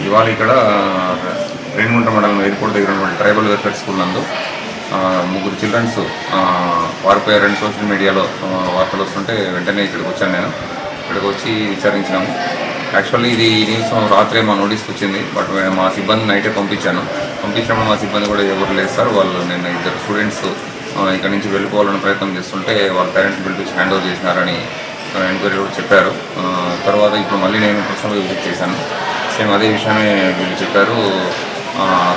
ఇవాళ ఇక్కడ రేణిగుంట మండలం ఎయిర్పోర్ట్ దగ్గర ఉన్నటువంటి ట్రైబల్ వెల్ఫేర్ స్కూల్ నందు ముగ్గురు చిల్డ్రన్స్ వారి పేరెంట్స్ సోషల్ మీడియాలో వార్తలు వస్తుంటే వెంటనే ఇక్కడికి వచ్చాను. నేను ఇక్కడికి వచ్చి విచారించినాము. యాక్చువల్లీ ఇది న్యూస్ రాత్రే మా నోటీస్కి వచ్చింది. బట్ మా సిబ్బంది నైటే పంపించినప్పుడు మా సిబ్బంది కూడా ఎవరు లేదు సార్. వాళ్ళు నేను ఇద్దరు స్టూడెంట్స్ ఇక్కడ నుంచి వెళ్ళిపోవాలని ప్రయత్నం చేస్తుంటే వాళ్ళ పేరెంట్స్ పిలిపించి హ్యాండ్ ఓవర్ చేసినారని ఎంక్వైరీ కూడా చెప్పారు. తర్వాత ఇప్పుడు మళ్ళీ నేను పర్సనల్గా విజిట్ చేశాను. సేమ్ అదే విషయమే వీళ్ళు చెప్పారు.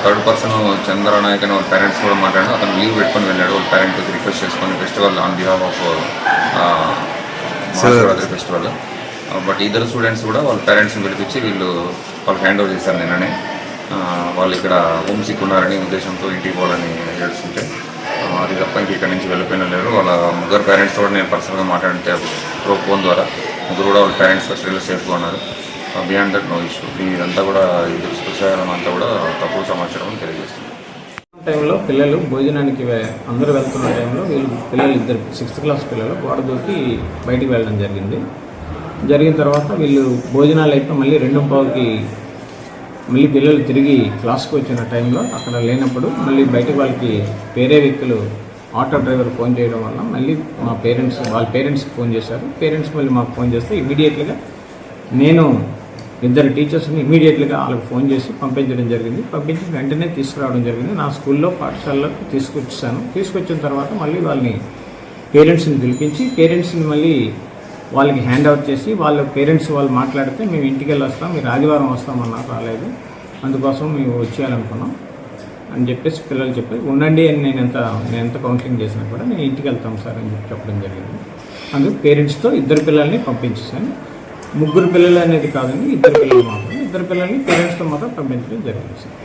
థర్డ్ పర్సన్ చంద్రనాయక్ అని వాళ్ళ పేరెంట్స్ కూడా మాట్లాడారు. అతను లీవ్ పెట్టుకొని వెళ్ళాడు. వాళ్ళ పేరెంట్కి రిక్వెస్ట్ చేసుకొని festival on behalf of Mahashivratri festival. But ఇద్దరు స్టూడెంట్స్ కూడా వాళ్ళ పేరెంట్స్ని పిలిపించి వాళ్ళకి హ్యాండ్ ఓవర్ చేశారు నిన్ననే. వాళ్ళు ఇక్కడ హోమ్ సిక్ ఉన్నారని ఉద్దేశంతో ఇంటికి పోవాలని ఏడుస్తుంటే అది తప్ప ఇంక ఇక్కడ నుంచి వెళ్ళిపోయిన లేరు. వాళ్ళ ముగ్గురు పేరెంట్స్ కూడా నేను పర్సనల్గా మాట్లాడితే ఫోన్ ద్వారా ముగ్గురు కూడా వాళ్ళ పేరెంట్స్ కస్టడీలో సేఫ్గా ఉన్నారు. Beyond that no issue. ఇదంతా కూడా ఈ దుష్ప్రచారం అంతా కూడా తప్పుడు సమాచారం తెలియజేస్తుంది. టైంలో పిల్లలు భోజనానికి అందరూ వెళ్తున్న టైంలో పిల్లలు ఇద్దరు 6th క్లాస్ పిల్లలు గోడ దూకి బయటికి వెళ్ళడం జరిగిన తర్వాత వీళ్ళు భోజనాలు అయిపోయి మళ్ళీ 2:15కి మళ్ళీ పిల్లలు తిరిగి క్లాస్కి వచ్చిన టైంలో అక్కడ లేనప్పుడు మళ్ళీ బయటకు వాళ్ళకి వేరే వ్యక్తులు ఆటో డ్రైవర్ ఫోన్ చేయడం వల్ల మళ్ళీ వాళ్ళ పేరెంట్స్కి ఫోన్ చేశారు. పేరెంట్స్ మళ్ళీ మాకు ఫోన్ చేస్తే ఇమీడియట్గా నేను ఇద్దరు టీచర్స్ని ఇమీడియట్గా వాళ్ళకి ఫోన్ చేసి పంపించడం జరిగింది. పంపించి వెంటనే తీసుకురావడం జరిగింది. నా స్కూల్లో పాఠశాలకు తీసుకొచ్చిన తర్వాత మళ్ళీ వాళ్ళని పేరెంట్స్ని పిలిపించి పేరెంట్స్ని మళ్ళీ వాళ్ళకి హ్యాండ్ ఓవర్ చేసి వాళ్ళ పేరెంట్స్ వాళ్ళు మాట్లాడితే మేము ఇంటికి వెళ్ళి వస్తాం, మీరు ఆదివారం వస్తామన్నారు, రాలేదు, అందుకోసం మేము వచ్చేయాలనుకున్నాం అని చెప్పేసి పిల్లలు చెప్పి ఉండండి అని నేను ఎంత కౌన్సిలింగ్ చేసినా కూడా నేను ఇంటికి వెళ్తాం సార్ అని చెప్పడం జరిగింది. అందుకు పేరెంట్స్తో ఇద్దరు పిల్లల్ని పంపించేసాను. ముగ్గురు పిల్లలు అనేది కాదండి, ఇద్దరు పిల్లలు మాత్రం. ఇద్దరు పిల్లల్ని పేరెంట్స్తో మాత్రం పంపించడం జరిగింది సార్.